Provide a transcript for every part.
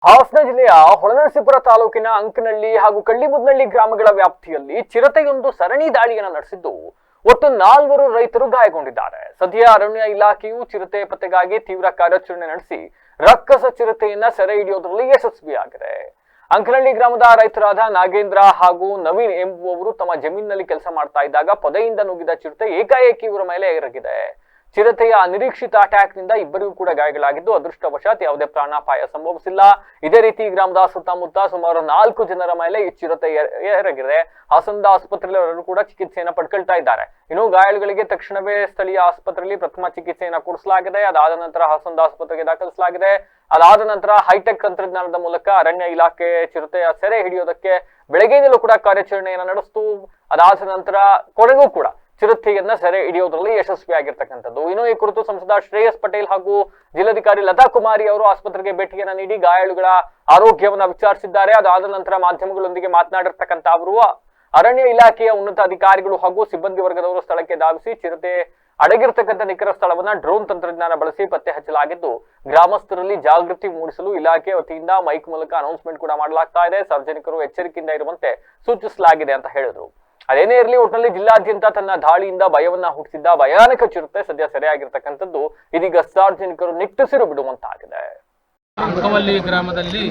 ಹಾಸನ ಜಿಲ್ಲೆಯ ಹೊಳೆನರಸೀಪುರ ತಾಲೂಕಿನ ಅಂಕನಹಳ್ಳಿ ಹಾಗೂ ಕಳ್ಳಿಮುದ್ನಹಳ್ಳಿ ಗ್ರಾಮಗಳ ವ್ಯಾಪ್ತಿಯಲ್ಲಿ ಚಿರತೆಯೊಂದು ಸರಣಿ ದಾಳಿಯನ್ನು ನಡೆಸಿದ್ದು ಒಟ್ಟು 4 ರೈತರು ಗಾಯಗೊಂಡಿದ್ದಾರೆ. ಸದ್ಯ ಅರಣ್ಯ ಇಲಾಖೆಯು ಚಿರತೆ ಪತ್ತೆಗಾಗಿ ತೀವ್ರ ಕಾರ್ಯಾಚರಣೆ ನಡೆಸಿ ರಕ್ಕಸ ಚಿರತೆಯನ್ನ ಸೆರೆ ಹಿಡಿಯೋದ್ರಲ್ಲಿ ಯಶಸ್ವಿಯಾಗಿದೆ. ಅಂಕನಹಳ್ಳಿ ಗ್ರಾಮದ ರೈತರಾದ ನಾಗೇಂದ್ರ ಹಾಗೂ ನವೀನ್ ಎಂಬುವವರು ತಮ್ಮ ಜಮೀನಿನಲ್ಲಿ ಕೆಲಸ ಮಾಡ್ತಾ ಇದ್ದಾಗ ಪೊದೆಯಿಂದ ನುಗ್ಗಿದ ಚಿರತೆ ಏಕಾಏಕಿ ಇವರ ಮೇಲೆ ಎರಗಿದೆ. ಚಿರತೆಯ ಅನಿರೀಕ್ಷಿತ ಅಟ್ಯಾಕ್ ನಿಂದ ಇಬ್ಬರಿಗೂ ಕೂಡ ಗಾಯಗಳಾಗಿದ್ದು ಅದೃಷ್ಟವಶಾತ್ ಯಾವುದೇ ಪ್ರಾಣಾಪಾಯ ಸಂಭವಿಸಿಲ್ಲ. ಇದೇ ರೀತಿ ಗ್ರಾಮದ ಸುತ್ತಮುತ್ತ ಸುಮಾರು 4 ಜನರ ಮೇಲೆ ಈ ಚಿರತೆ ಎರಗಿದೆ. ಹಾಸನದ ಆಸ್ಪತ್ರೆಯಲ್ಲಿ ಅವರೂ ಕೂಡ ಚಿಕಿತ್ಸೆಯನ್ನು ಪಡ್ಕೊಳ್ತಾ ಇದ್ದಾರೆ. ಇನ್ನು ಗಾಯಾಳುಗಳಿಗೆ ತಕ್ಷಣವೇ ಸ್ಥಳೀಯ ಆಸ್ಪತ್ರೆಯಲ್ಲಿ ಪ್ರಥಮ ಚಿಕಿತ್ಸೆಯನ್ನು ಕೊಡಿಸಲಾಗಿದೆ. ಅದಾದ ನಂತರ ಹಾಸನದ ಆಸ್ಪತ್ರೆಗೆ ದಾಖಲಿಸಲಾಗಿದೆ. ಅದಾದ ನಂತರ ಹೈಟೆಕ್ ತಂತ್ರಜ್ಞಾನದ ಮೂಲಕ ಅರಣ್ಯ ಇಲಾಖೆ ಚಿರತೆಯ ಸೆರೆ ಹಿಡಿಯೋದಕ್ಕೆ ಬೆಳಗ್ಗೆಯಿಂದಲೂ ಕೂಡ ಕಾರ್ಯಾಚರಣೆಯನ್ನು ನಡೆಸಿತು. ಅದಾದ ನಂತರ ಕೊನೆಗೂ ಕೂಡ ಚಿರತೆಯನ್ನ ಸೆರೆ ಹಿಡಿಯೋದ್ರಲ್ಲಿ ಯಶಸ್ವಿಯಾಗಿರ್ತಕ್ಕಂಥದ್ದು. ಇನ್ನು ಈ ಕುರಿತು ಸಂಸದ ಶ್ರೇಯಸ್ ಪಟೇಲ್ ಹಾಗೂ ಜಿಲ್ಲಾಧಿಕಾರಿ ಲತಾ ಕುಮಾರಿ ಅವರು ಆಸ್ಪತ್ರೆಗೆ ಭೇಟಿಯನ್ನ ನೀಡಿ ಗಾಯಾಳುಗಳ ಆರೋಗ್ಯವನ್ನ ವಿಚಾರಿಸಿದ್ದಾರೆ. ಅದಾದ ನಂತರ ಮಾಧ್ಯಮಗಳೊಂದಿಗೆ ಮಾತನಾಡಿರ್ತಕ್ಕಂಥ ಅವರು ಅರಣ್ಯ ಇಲಾಖೆಯ ಉನ್ನತ ಅಧಿಕಾರಿಗಳು ಹಾಗೂ ಸಿಬ್ಬಂದಿ ವರ್ಗದವರು ಸ್ಥಳಕ್ಕೆ ಧಾವಿಸಿ ಚಿರತೆ ಅಡಗಿರ್ತಕ್ಕಂಥ ನಿಖರ ಸ್ಥಳವನ್ನ ಡ್ರೋನ್ ತಂತ್ರಜ್ಞಾನ ಬಳಸಿ ಪತ್ತೆ ಹಚ್ಚಲಾಗಿದ್ದು ಗ್ರಾಮಸ್ಥರಲ್ಲಿ ಜಾಗೃತಿ ಮೂಡಿಸಲು ಇಲಾಖೆ ವತಿಯಿಂದ ಮೈಕ್ ಮೂಲಕ ಅನೌನ್ಸ್ಮೆಂಟ್ ಕೂಡ ಮಾಡಲಾಗ್ತಾ ಇದೆ. ಸಾರ್ವಜನಿಕರು ಎಚ್ಚರಿಕೆಯಿಂದ ಇರುವಂತೆ ಸೂಚಿಸಲಾಗಿದೆ ಅಂತ ಹೇಳಿದ್ರು. ಅದೇನೇ ಇರಲಿ, ಒಟ್ಟಿನಲ್ಲಿ ಜಿಲ್ಲಾದ್ಯಂತ ತನ್ನ ದಾಳಿಯಿಂದ ಭಯವನ್ನ ಹುಟ್ಟಿಸಿದ್ದ ಭಯಾನಕ ಚಿರತೆ ಸದ್ಯ ಸೆರೆಯಾಗಿರ್ತಕ್ಕಂಥದ್ದು ಇದೀಗ ಸಾರ್ವಜನಿಕರು ನಿಟ್ಟುಸಿರು ಬಿಡುವಂತಾಗಿದೆ. ಅಂಕನಹಳ್ಳಿ ಗ್ರಾಮದಲ್ಲಿ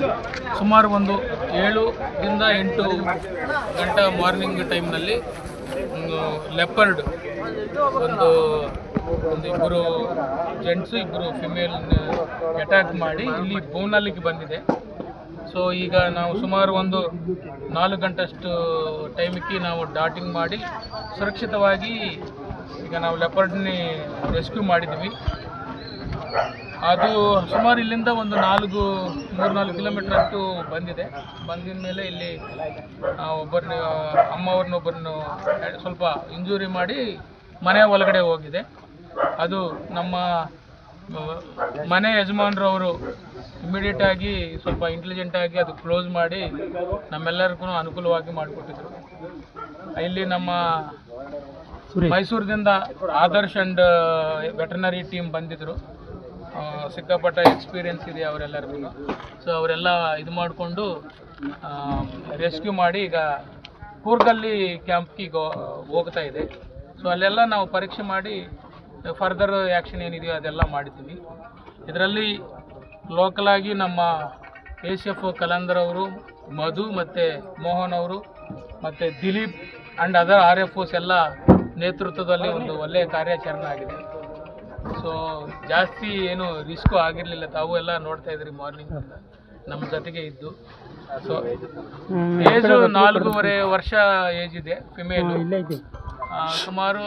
ಸುಮಾರು ಒಂದು 7 ರಿಂದ 8 ಗಂಟೆ ಮಾರ್ನಿಂಗ್ ಟೈಮ್ನಲ್ಲಿ ಲೆಪರ್ಡ್ ಇಬ್ಬರು ಜೆಂಟ್ಸು ಇಬ್ಬರು ಫಿಮೇಲ್ ಅಟ್ಯಾಕ್ ಮಾಡಿ ಇಲ್ಲಿ ಬೋನಲ್ಲಿಗೆ ಬಂದಿದೆ. ಸೊ ಈಗ ನಾವು ಸುಮಾರು ಒಂದು 4 ಗಂಟೆಷ್ಟು ಟೈಮಿಗೆ ನಾವು ಡಾಟಿಂಗ್ ಮಾಡಿ ಸುರಕ್ಷಿತವಾಗಿ ಈಗ ನಾವು ಲೆಪರ್ಡ್ನಿ ರೆಸ್ಕ್ಯೂ ಮಾಡಿದ್ವಿ. ಅದು ಸುಮಾರು ಇಲ್ಲಿಂದ ಒಂದು 3-4 ಕಿಲೋಮೀಟರ್ ಅಷ್ಟು ಬಂದಿದೆ. ಬಂದಿದ ಮೇಲೆ ಇಲ್ಲಿ ಅಮ್ಮವ್ರನ್ನೊಬ್ಬರನ್ನು ಸ್ವಲ್ಪ ಇಂಜೂರಿ ಮಾಡಿ ಮನೆ ಒಳಗಡೆ ಹೋಗಿದೆ. ಅದು ನಮ್ಮ ಮನೆ ಯಜಮಾನರು ಅವರು ಇಮಿಡಿಯೇಟ್ ಆಗಿ ಸ್ವಲ್ಪ ಇಂಟೆಲಿಜೆಂಟ್ ಆಗಿ ಅದು ಕ್ಲೋಸ್ ಮಾಡಿ ನಮ್ಮೆಲ್ಲರಿಗೂ ಅನುಕೂಲವಾಗಿ ಮಾಡಿಕೊಟ್ಟಿದ್ರು. ಇಲ್ಲಿ ನಮ್ಮ ಮೈಸೂರಿನಿಂದ ಆದರ್ಶ್ ಅಂಡ್ ವೆಟರ್ನರಿ ಟೀಮ್ ಬಂದಿದ್ರು. ಸಿಕ್ಕಾಪಟ್ಟ ಎಕ್ಸ್ಪೀರಿಯನ್ಸ್ ಇದೆ ಅವರೆಲ್ಲರಿಗೂ. ಸೊ ಅವರೆಲ್ಲ ಇದು ಮಾಡಿಕೊಂಡು ರೆಸ್ಕ್ಯೂ ಮಾಡಿ ಈಗ ಕೂರ್ಗಲ್ಲಿ ಕ್ಯಾಂಪ್ಗೆ ಹೋಗ್ತಾ ಇದೆ. ಸೊ ಅಲ್ಲೆಲ್ಲ ನಾವು ಪರೀಕ್ಷೆ ಮಾಡಿ ಫರ್ದರ್ ಆ್ಯಕ್ಷನ್ ಏನಿದೆಯೋ ಅದೆಲ್ಲ ಮಾಡಿದ್ದೀವಿ. ಇದರಲ್ಲಿ ಲೋಕಲ್ ಆಗಿ ನಮ್ಮ ACF ಕಲಂದರ್ ಅವರು, ಮಧು ಮತ್ತು ಮೋಹನ್ ಅವರು ಮತ್ತು ದಿಲೀಪ್ ಆ್ಯಂಡ್ ಅದರ್ RFOs ಎಲ್ಲ ನೇತೃತ್ವದಲ್ಲಿ ಒಂದು ಒಳ್ಳೆಯ ಕಾರ್ಯಾಚರಣೆ ಆಗಿದೆ. ಸೊ ಜಾಸ್ತಿ ಏನು ರಿಸ್ಕು ಆಗಿರಲಿಲ್ಲ. ತಾವು ಎಲ್ಲ ನೋಡ್ತಾ ಇದ್ರಿ ಮಾರ್ನಿಂಗ್ ನಮ್ಮ ಜೊತೆಗೆ ಇದ್ದು. ಸೊ ಏಜು 4.5 ವರ್ಷ ಏಜ್ ಇದೆ ಫಿಮೇಲು. ಸುಮಾರು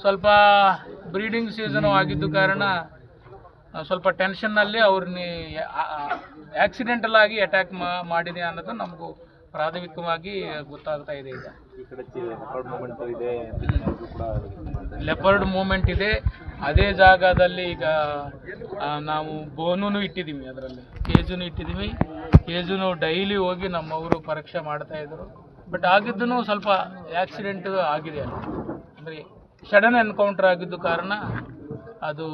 ಸ್ವಲ್ಪ ಬ್ರೀಡಿಂಗ್ ಸೀಸನು ಆಗಿದ್ದು ಕಾರಣ ಸ್ವಲ್ಪ ಟೆನ್ಷನ್ನಲ್ಲಿ ಅವ್ರನ್ನ ಆಕ್ಸಿಡೆಂಟಲ್ ಆಗಿ ಅಟ್ಯಾಕ್ ಮಾಡಿದೆ ಅನ್ನೋದು ನಮಗೂ ಪ್ರಾಥಮಿಕವಾಗಿ ಗೊತ್ತಾಗ್ತಾ ಇದೆ. ಈಗ ಲೆಪರ್ಡ್ ಮೂಮೆಂಟ್ ಇದೆ. ಅದೇ ಜಾಗದಲ್ಲಿ ಈಗ ನಾವು ಬೋನೂ ಇಟ್ಟಿದ್ದೀವಿ, ಅದರಲ್ಲಿ ಕೇಜುನು ಇಟ್ಟಿದ್ದೀವಿ. ಕೇಜುನು ಡೈಲಿ ಹೋಗಿ ನಮ್ಮವರು ಪರೀಕ್ಷೆ ಮಾಡ್ತಾಯಿದ್ರು. ಬಟ್ ಆಗಿದ್ದೂ ಸ್ವಲ್ಪ ಆಕ್ಸಿಡೆಂಟ್ ಆಗಿದೆ. ಅಂದರೆ ಸಡನ್ ಎನ್ಕೌಂಟರ್ ಆಗಿದ್ದು ಕಾರಣ ಅದು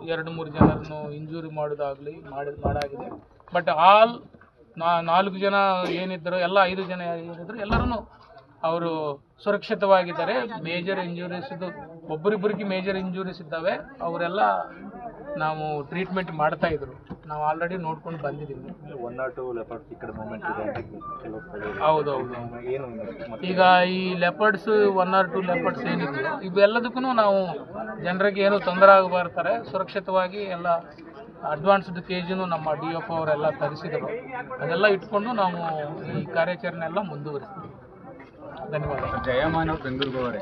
2-3 ಜನರನ್ನು ಇಂಜೂರಿ ಮಾಡೋದಾಗಲಿ ಮಾಡಾಗಿದೆ. ಬಟ್ 4 ಜನ ಏನಿದ್ದರು, ಎಲ್ಲ 5 ಜನ ಏನಿದ್ರು ಎಲ್ಲರೂ ಅವರು ಸುರಕ್ಷಿತವಾಗಿದ್ದಾರೆ. ಮೇಜರ್ ಇಂಜುರೀಸ್ ಒಬ್ಬರಿಬ್ಬರಿಗೆ ಮೇಜರ್ ಇಂಜುರೀಸ್ ಇದ್ದಾವೆ. ಅವರೆಲ್ಲ ನಾವು ಟ್ರೀಟ್ಮೆಂಟ್ ಮಾಡ್ತಾ ಇದ್ರು. ನಾವು ಆಲ್ರೆಡಿ ನೋಡ್ಕೊಂಡು ಬಂದಿದ್ದೀವಿ. 1 or 2 ಲೆಪರ್ಡ್ಸ್ ಈ ಕಡೆ ಮೂವ್ಮೆಂಟ್ ಇದೆ. ಹೌದೌದು. ಈಗ ಈ ಲೆಪರ್ಡ್ಸ್ 1 or 2 ಲೆಪರ್ಡ್ಸ್ ಏನಿದೆಯೋ ಇವೆಲ್ಲದಕ್ಕೂ ನಾವು ಜನರಿಗೆ ಏನು ತೊಂದರೆ ಆಗಬಾರ್ತಾರೆ ಸುರಕ್ಷಿತವಾಗಿ ಎಲ್ಲ ಅಡ್ವಾನ್ಸ್ಡ್ ಕೇಜನ್ನು ನಮ್ಮ DF ಅವರೆಲ್ಲ ತರಿಸಿದರು. ಅದೆಲ್ಲ ಇಟ್ಕೊಂಡು ನಾವು ಈ ಕಾರ್ಯಾಚರಣೆ ಎಲ್ಲ ಮುಂದುವರಿಸ್ತೀವಿ. ಧನ್ಯವಾದ. ಜಯಮಾನವ್ ಬೆಂಗಳೂರು.